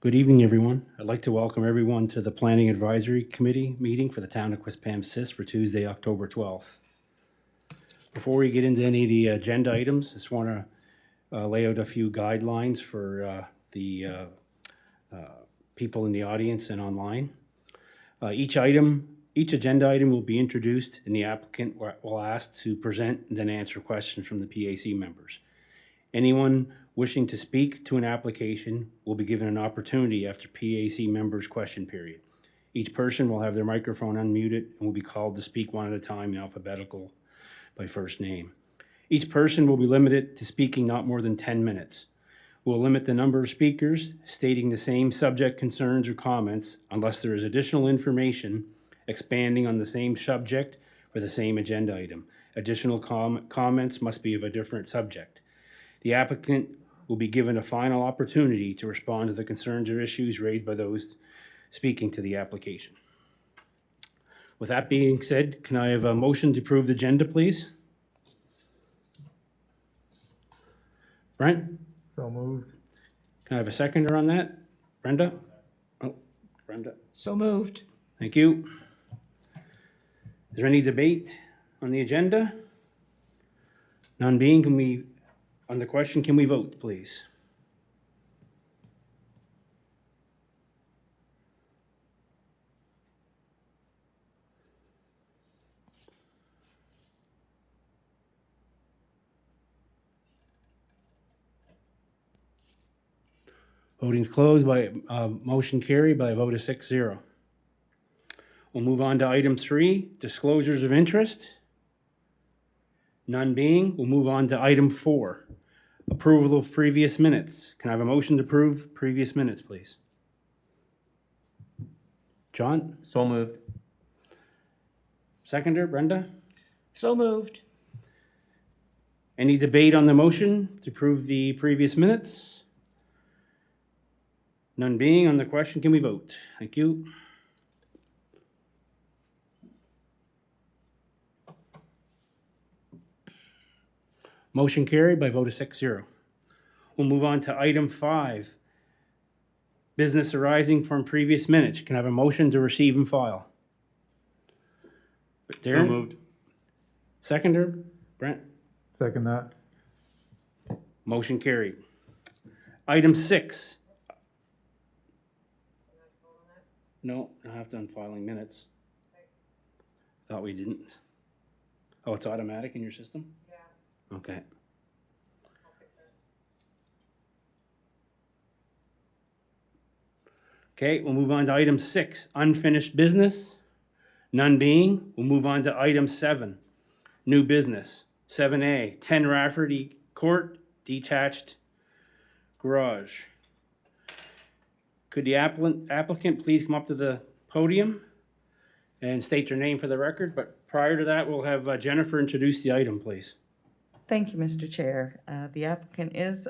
Good evening, everyone. I'd like to welcome everyone to the Planning Advisory Committee meeting for the town of Quispamsis for Tuesday, October 12th. Before we get into any of the agenda items, I just want to lay out a few guidelines for the people in the audience and online. Each agenda item will be introduced, and the applicant will ask to present and then answer questions from the PAC members. Anyone wishing to speak to an application will be given an opportunity after PAC members' question period. Each person will have their microphone unmuted and will be called to speak one at a time in alphabetical by first name. Each person will be limited to speaking not more than 10 minutes. We'll limit the number of speakers stating the same subject, concerns, or comments unless there is additional information expanding on the same subject for the same agenda item. Additional comments must be of a different subject. The applicant will be given a final opportunity to respond to the concerns or issues raised by those speaking to the application. With that being said, can I have a motion to approve the agenda, please? Brent? So moved. Can I have a seconder on that? Brenda? Oh, Brenda. So moved. Thank you. Is there any debate on the agenda? None being, on the question, can we vote, please? Voting's closed by motion carried by a vote of 6-0. We'll move on to item 3, disclosures of interest. None being, we'll move on to item 4, approval of previous minutes. Can I have a motion to approve previous minutes, please? John? So moved. Seconder, Brenda? So moved. Any debate on the motion to approve the previous minutes? None being, on the question, can we vote? Thank you. Motion carried by vote of 6-0. We'll move on to item 5, business arising from previous minutes. Can I have a motion to receive and file? Darren? So moved. Seconder, Brent? Second that. Motion carried. Item 6. No, I have to unfiling minutes. Thought we didn't. Oh, it's automatic in your system? Yeah. Okay. Okay, we'll move on to item 6, unfinished business. None being, we'll move on to item 7, new business. 7A, 10 Rafferty Court, detached garage. Could the applicant please come up to the podium and state their name for the record? But prior to that, we'll have Jennifer introduce the item, please. Thank you, Mr. Chair. The applicant is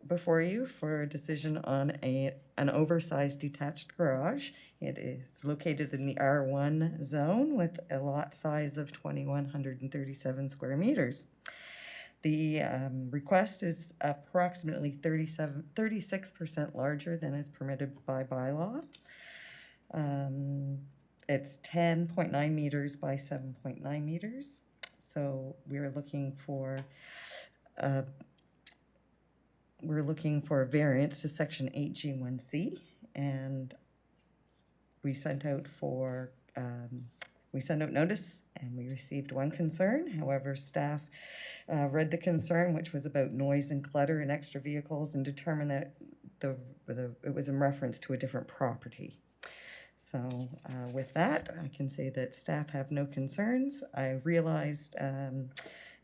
before you for a decision on an oversized detached garage. It is located in the R1 zone with a lot size of 2,137 square meters. The request is approximately 36% larger than is permitted by bylaw. It's 10.9 meters by 7.9 meters. So we're looking for a variance to section 8G1C, and we sent out notice and we received one concern. However, staff read the concern, which was about noise and clutter and extra vehicles, and determined that it was in reference to a different property. So with that, I can say that staff have no concerns. I realized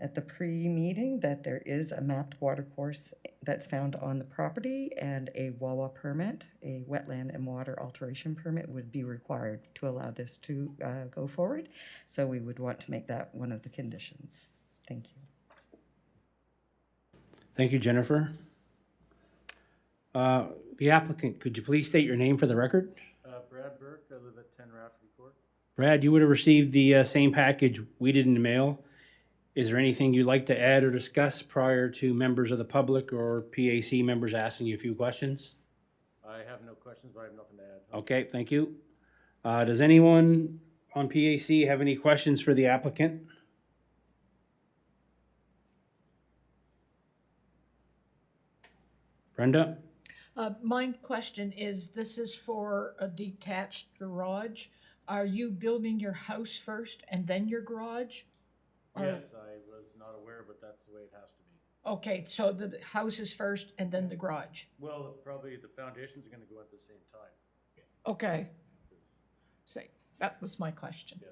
at the pre-meeting that there is a mapped watercourse that's found on the property, and a WAWA permit, a wetland and water alteration permit, would be required to allow this to go forward. So we would want to make that one of the conditions. Thank you. Thank you, Jennifer. The applicant, could you please state your name for the record? Brad Burke, I live at 10 Rafferty Court. Brad, you would have received the same package we did in the mail. Is there anything you'd like to add or discuss prior to members of the public or PAC members asking you a few questions? I have no questions, but I have nothing to add. Okay, thank you. Does anyone on PAC have any questions for the applicant? Brenda? My question is, this is for a detached garage. Are you building your house first and then your garage? Or- Yes, I was not aware, but that's the way it has to be. Okay, so the house is first and then the garage. Well, probably the foundations are gonna go at the same time. Okay. Say, that was my question. Yeah.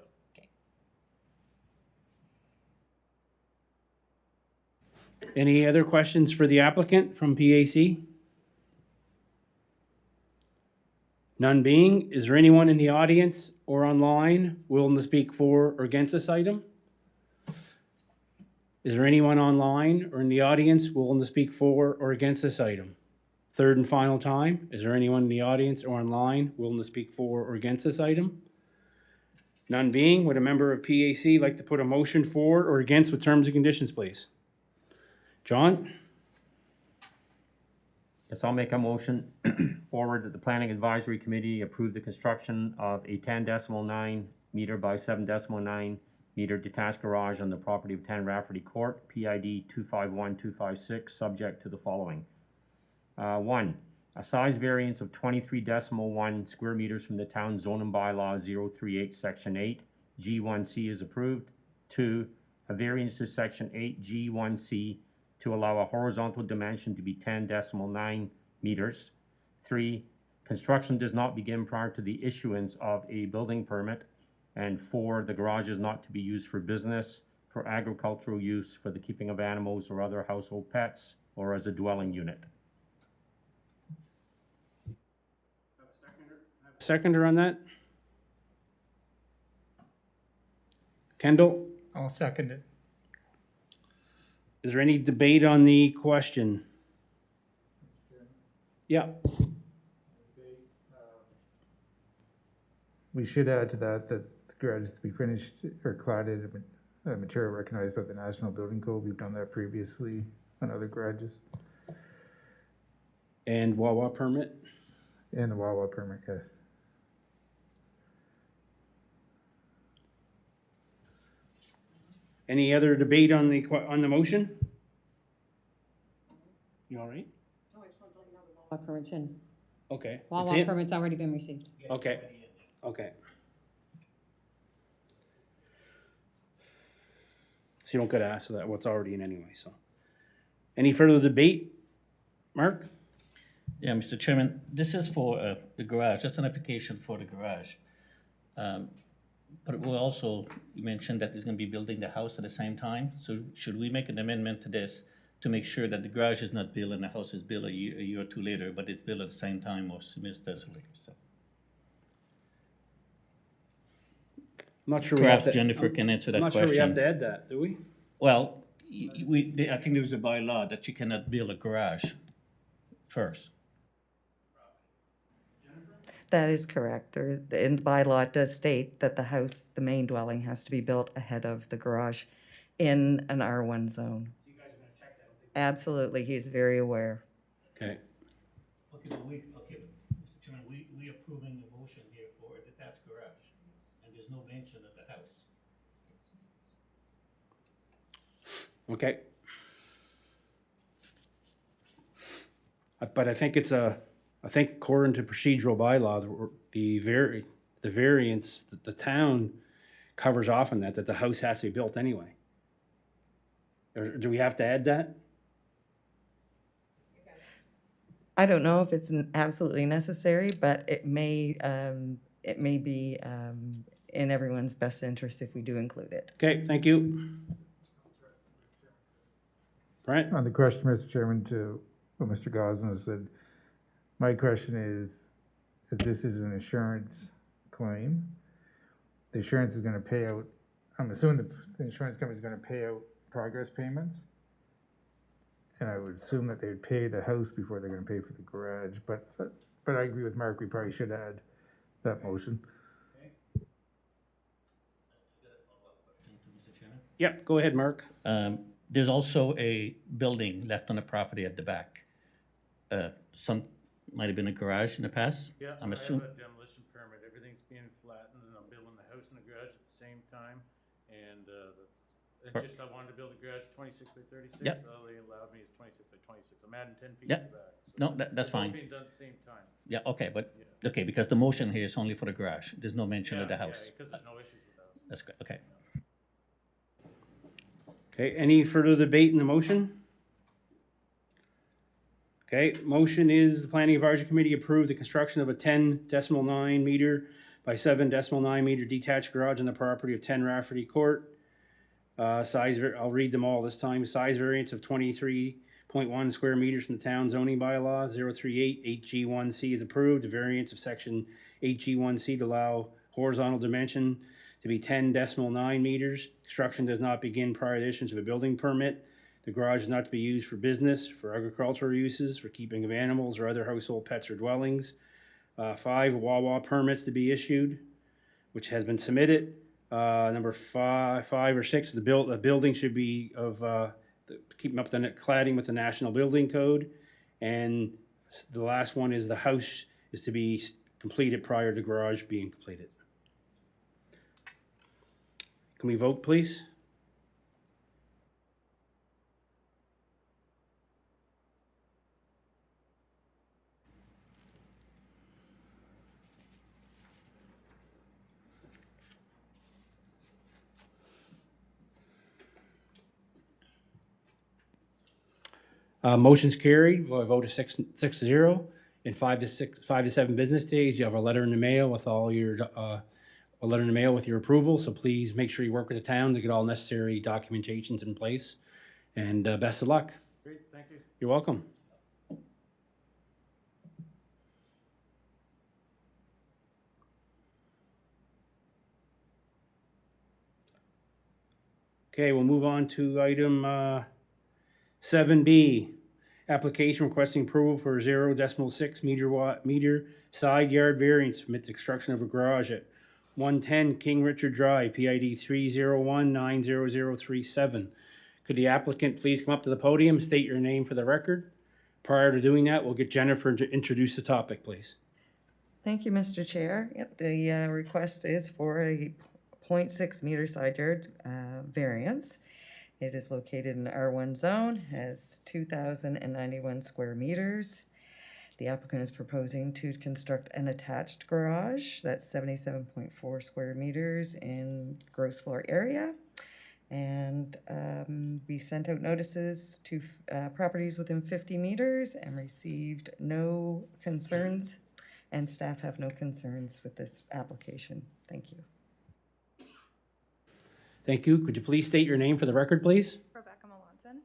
Okay. Any other questions for the applicant from PAC? None being, is there anyone in the audience or online willing to speak for or against this item? Is there anyone online or in the audience willing to speak for or against this item? Third and final time, is there anyone in the audience or online willing to speak for or against this item? None being, would a member of PAC like to put a motion for or against with terms and conditions, please? John? Yes, I'll make a motion forward that the Planning Advisory Committee approve the construction of a 10.9 meter by 7.9 meter detached garage on the property of 10 Rafferty Court, PID 251256, subject to the following. 1, a size variance of 23.1 square meters from the town zoning bylaw 038 section 8, G1C is approved. 2, a variance to section 8 G1C to allow a horizontal dimension to be 10.9 meters. 3, construction does not begin prior to the issuance of a building permit. And 4, the garage is not to be used for business, for agricultural use, for the keeping of animals or other household pets, or as a dwelling unit. Seconder on that? Kendall? I'll second it. Is there any debate on the question? Yeah, We should add to that the garage is to be finished or cladded, material recognized by the National Building Code. We've done that previously on other garages. and Wawa permit? And the Wawa permit, yes. Any other debate on the motion? You all right? Wawa permit's in. Okay. It's Wawa in? permit's already been received. Okay, okay. So you don't gotta ask for that, what's already in anyway, so. Any further debate? Mark? Yeah, Mr. Chairman, this is for the garage, that's an application for the garage. But we'll also, you mentioned that he's gonna be building the house at the same time, so should we make an amendment to this to make sure that the garage is not built and the house is built a year or two later, but it's built at the same time or simultaneously, so. I'm not sure we have Perhaps to. Jennifer can answer that I'm not question. sure we have to add that, do we? Well, I think there was a bylaw that you cannot build a garage first. That is correct. In the bylaw, it does state that the house, the main dwelling, has to be built ahead of the garage in an R1 zone. You guys are gonna check that, Absolutely, he's very aware. Okay, Okay, but Mr. Chairman, we approving the motion here for a detached garage, and there's no mention of the house. okay. But I think I think according to procedural bylaw, the variance, the town covers off on that the house has to be built anyway. Or do we have to add that? I don't know if it's absolutely necessary, but it may be in everyone's best interest if we do include it. Okay, thank you. Brent? On the question, Mr. Chairman, to what Mr. Gosnell said, my question is, if this is an insurance claim, the insurance is gonna pay out, I'm assuming the insurance company is gonna pay out progress payments. And I would assume that they'd pay the house before they're gonna pay for the garage, but I agree with Mark, we probably should add that motion. Mr. Chairman? Yep, go ahead, Mark. There's also a building left on the property at the back. might have been a garage in the past. Yeah, I I'm have assuming. a demolition permit. Everything's being flattened and I'm building the house and the garage at the same time. And, it's just, I wanted to build a garage 26 by 36. Yep. All they allowed me is 26 by 26. I'm adding 10 feet Yep. to the back. So No, that's they're both fine. being done at the same time. Yeah, okay, but, Yeah. okay, because the motion here is only for the garage. There's no mention of the house. Yeah, because there's no issues with the house. That's good, okay. Okay, any further debate in the motion? Okay, motion is the Planning Advisory Committee approve the construction of a 10.9 meter by 7.9 meter detached garage on the property of 10 Rafferty Court. I'll read them all this time. Size variance of 23.1 square meters from the town zoning bylaw. 038 8G1C is approved. A variance of section 8G1C to allow horizontal dimension to be 10.9 meters. Construction does not begin prior to the issuance of a building permit. The garage is not to be used for business, for agricultural uses, for keeping of animals or other household pets or dwellings. 5 Wawa permits to be issued, which has been submitted. Number 5 or 6, the building should be of keeping up the cladding with the National Building Code. And the last one is the house is to be completed prior to garage being completed. Can we vote, please? Motion's carried. We'll vote of 6-0. In 5 to 7 business days, you have a letter in the mail with all your a letter in the mail with your approval. So please make sure you work with the town to get all necessary documentations in place. And best of luck. Great, thank you. You're welcome. Okay, we'll move on to item 7B. Application requesting approval for 0.6 meter side yard variance permits construction of a garage at 110 King Richard Drive, PID 301-90037. Could the applicant please come up to the podium, state your name for the record? Prior to doing that, we'll get Jennifer to introduce the topic, please. Thank you, Mr. Chair. Yep, the request is for a 0.6 meter side yard variance. It is located in R1 zone, has 2,091 square meters. The applicant is proposing to construct an attached garage that's 77.4 square meters in gross floor area. And we sent out notices to properties within 50 meters and received no concerns, and staff have no concerns with this application. Thank you. Thank you. Could you please state your name for the record, please? Rebecca Melanson.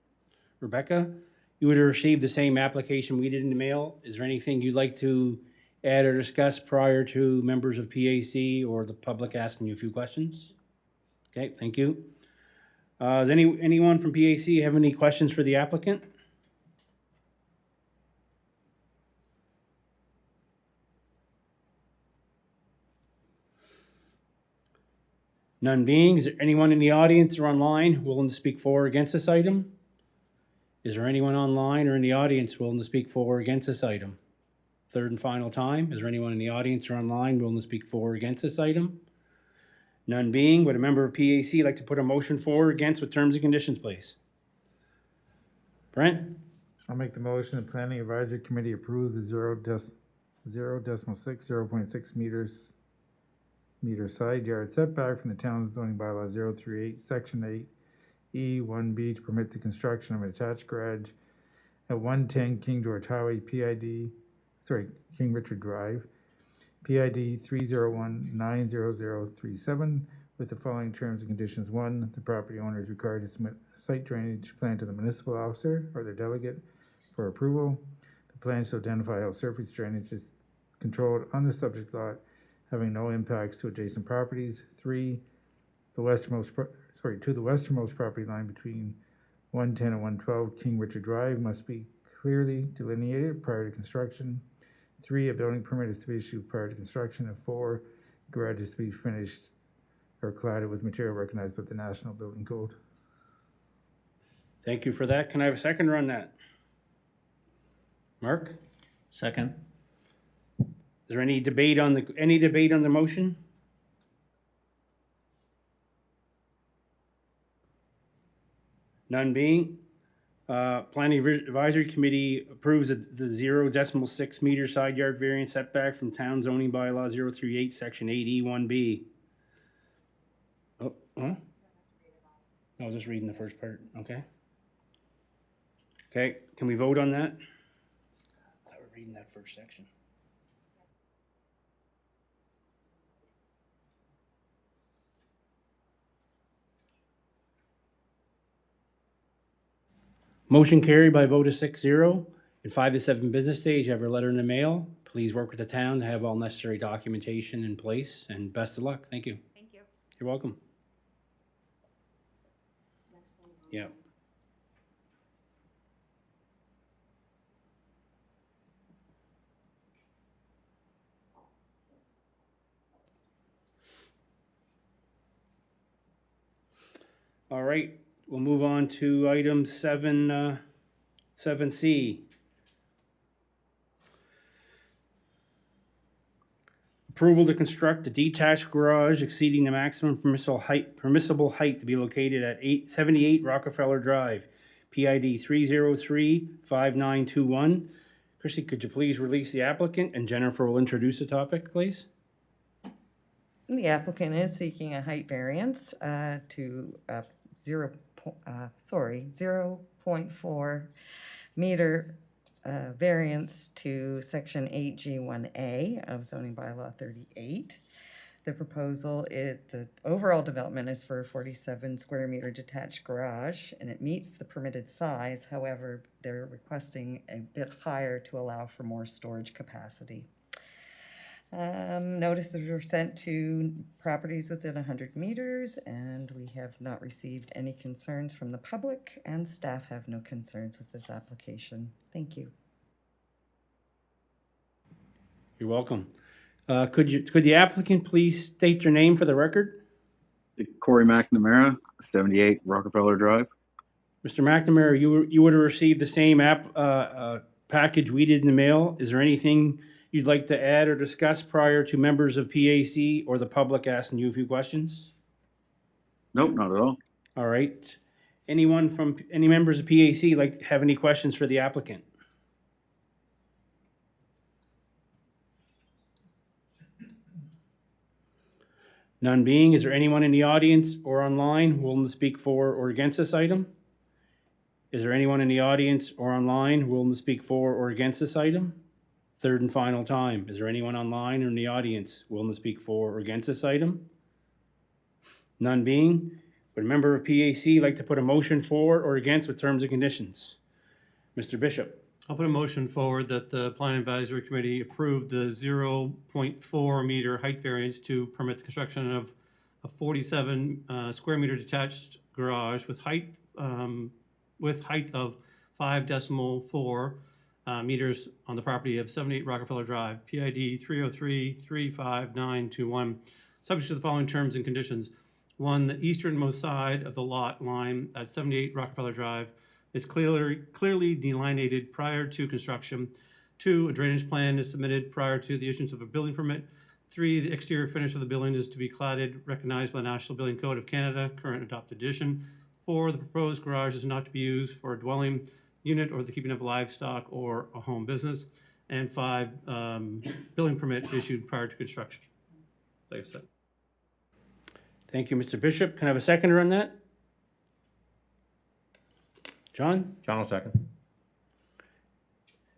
Rebecca, you would have received the same application we did in the mail. Is there anything you'd like to add or discuss prior to members of PAC or the public asking you a few questions? Okay, thank you. Does anyone from PAC have any questions for the applicant? None being, is there anyone in the audience or online willing to speak for or against this item? Is there anyone online or in the audience willing to speak for or against this item? Third and final time, is there anyone in the audience or online willing to speak for or against this item? None being, would a member of PAC like to put a motion for or against with terms and conditions, please? Brent? I'll make the motion. The Planning Advisory Committee approve the 0.6 meter side yard setback from the town's zoning bylaw 038, section 8, E1B to permit the construction of an attached garage at 110 King George Highway, King Richard Drive, PID 301-90037, with the following terms and conditions. 1, the property owner is required to submit a site drainage plan to the municipal officer or their delegate for approval. The plan should identify how surface drainage is controlled on the subject lot, having no impacts to adjacent properties. 3, to the westernmost property line between 110 and 112 King Richard Drive must be clearly delineated prior to construction. 3, a building permit is to be issued prior to construction. And 4, garage is to be finished or cladded with material recognized by the National Building Code. Thank you for that. Can I have a seconder on that? Mark? Second. Is there any debate on the motion? None being, Planning Advisory Committee approves the 0.6 meter side yard variance setback from Town Zoning Bylaw 038, Section 8E 1B. Oh, huh? I was just reading the first part, okay. Okay, can we vote on that? I thought we were reading that first section. Motion carried by a vote of 6-0. In 5 to 7 business days, you have your letter in the mail. Please work with the town to have all necessary documentation in place, and best of luck. Thank you. Thank you. You're welcome. Yeah. All right, we'll move on to item 7C. Approval to construct a detached garage exceeding the maximum permissible height to be located at 78 Rockefeller Drive, PID 303-5921. Chrissy, could you please release the applicant, and Jennifer will introduce the topic, please? The applicant is seeking a height variance to 0.4 meter variance to Section 8G1A of zoning bylaw 38. The proposal is, the overall development is for a 47 square meter detached garage, and it meets the permitted size. However, they're requesting a bit higher to allow for more storage capacity. Notices were sent to properties within 100 meters, and we have not received any concerns from the public, and staff have no concerns with this application. Thank you. You're welcome. Could the applicant please state your name for the record? Corey McNamara, 78 Rockefeller Drive. Mr. McNamara, you would have received the same package we did in the mail. Is there anything you'd like to add or discuss prior to members of PAC or the public asking you a few questions? Nope, not at all. All right. Any members of PAC like have any questions for the applicant? None being, is there anyone in the audience or online willing to speak for or against this item? Is there anyone in the audience or online willing to speak for or against this item? Third and final time, is there anyone online or in the audience willing to speak for or against this item? None being, would a member of PAC like to put a motion for or against with terms and conditions? Mr. Bishop. I'll put a motion forward that the Planning Advisory Committee approve the 0.4 meter height variance to permit the construction of a 47 square meter detached garage with height of 5.4 meters on the property of 78 Rockefeller Drive, PID 303-35921, subject to the following terms and conditions. 1, the easternmost side of the lot line at 78 Rockefeller Drive is clearly delineated prior to construction. 2, a drainage plan is submitted prior to the issuance of a building permit. 3, the exterior finish of the building is to be cladded, recognized by the National Building Code of Canada, current adopted edition. 4, the proposed garage is not to be used for a dwelling unit or the keeping of livestock or a home business. And 5, building permit issued prior to construction. Like I said. Thank you, Mr. Bishop. Can I have a seconder on that? John? John will second.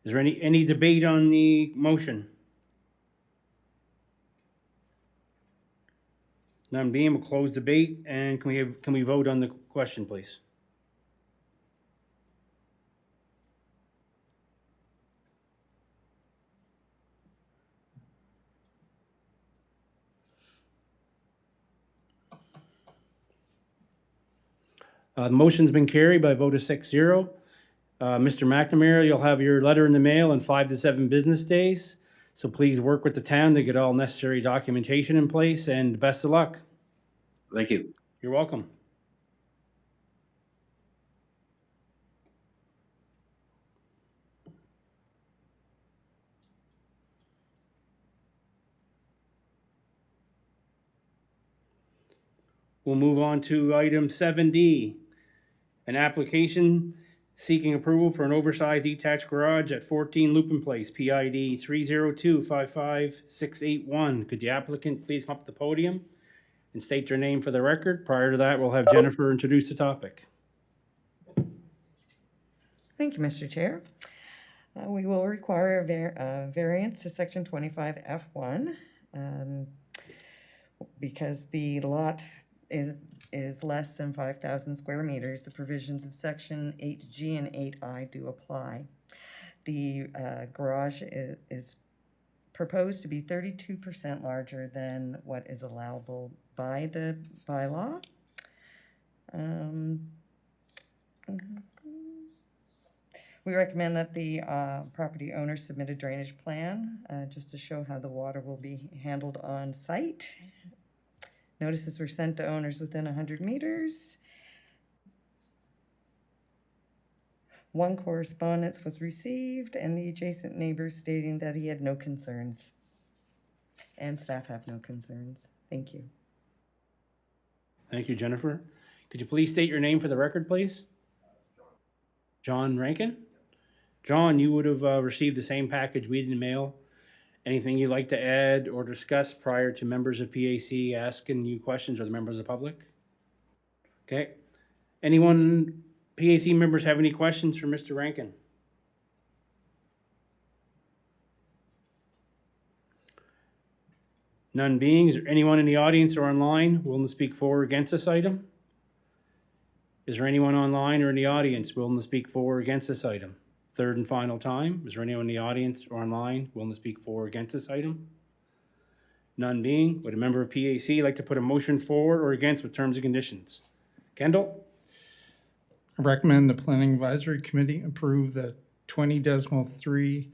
Is there any debate on the motion? None being, we'll close debate, and can we vote on the question, please? The motion's been carried by a vote of 6-0. Mr. McNamara, you'll have your letter in the mail in 5 to 7 business days. So please work with the town to get all necessary documentation in place, and best of luck. Thank you. You're welcome. We'll move on to item 7D, an application seeking approval for an oversized detached garage at 14 Lupin Place, PID 302-55681. Could the applicant please come up to the podium and state their name for the record? Prior to that, we'll have Jennifer introduce the topic. Thank you, Mr. Chair. We will require a variance to section 25F1 because the lot is less than 5,000 square meters. The provisions of section 8G and 8I do apply. The garage is proposed to be 32% larger than what is allowable by the bylaw. We recommend that the property owner submit a drainage plan just to show how the water will be handled on site. Notices were sent to owners within 100 meters. One correspondence was received, and the adjacent neighbors stating that he had no concerns. And staff have no concerns. Thank you. Thank you, Jennifer. Could you please state your name for the record, please? John Rankin? John, you would have received the same package we did in the mail. Anything you'd like to add or discuss prior to members of PAC asking you questions or the members of the public? Okay. Anyone, PAC members, have any questions for Mr. Rankin? None being, is there anyone in the audience or online willing to speak for or against this item? Is there anyone online or in the audience willing to speak for or against this item? Third and final time, is there anyone in the audience or online willing to speak for or against this item? None being, would a member of PAC like to put a motion for or against with terms and conditions? Kendall? I recommend the Planning Advisory Committee approve the 20.3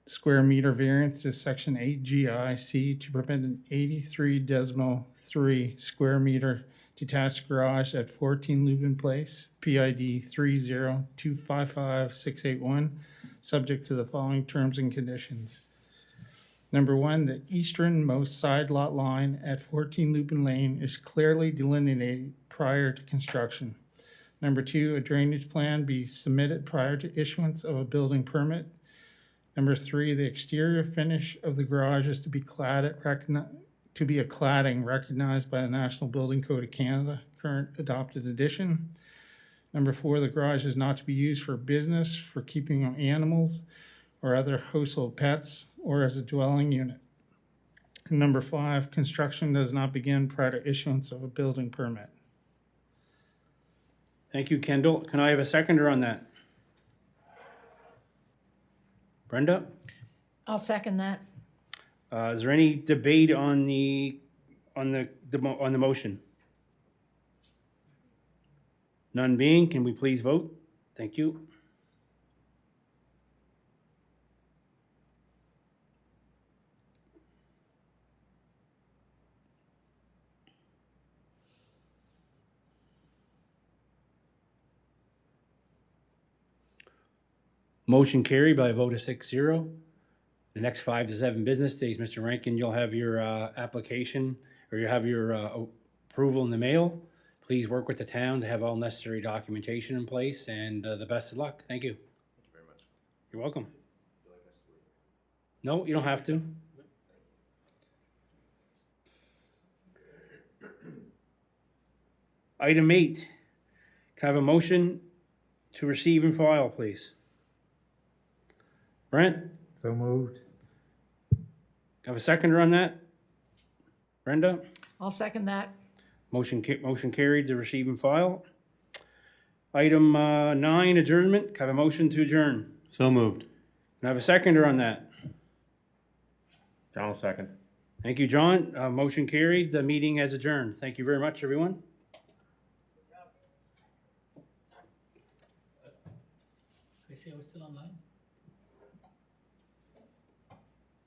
square meter variance to section 8GIC to permit an 83.3 square meter detached garage at 14 Lupin Place, PID 302555681, subject to the following terms and conditions. Number one, the easternmost side lot line at 14 Lupin Lane is clearly delineated prior to construction. Number two, a drainage plan be submitted prior to issuance of a building permit. Number three, the exterior finish of the garage is to be a cladding recognized by the National Building Code of Canada, current adopted edition. Number four, the garage is not to be used for business, for keeping of animals or other household pets, or as a dwelling unit. And number five, construction does not begin prior to issuance of a building permit. Thank you, Kendall. Can I have a seconder on that? Brenda? I'll second that. Is there any debate on the motion? None being, can we please vote? Thank you. Motion carried by a vote of 6-0. The next 5 to 7 business days, Mr. Rankin, you'll have your application, or you'll have your approval in the mail. Please work with the town to have all necessary documentation in place, and the best of luck. Thank you. Thank you very much. You're welcome. No, you don't have to. Item 8. Can I have a motion to receive and file, please? Brent? So moved. Have a seconder on that? Brenda? I'll second that. Motion carried to receive and file. Item 9, adjournment. Can I have a motion to adjourn? So moved. Can I have a seconder on that? John will second. Thank you, John. Motion carried. The meeting has adjourned. Thank you very much, everyone. I see I was still online.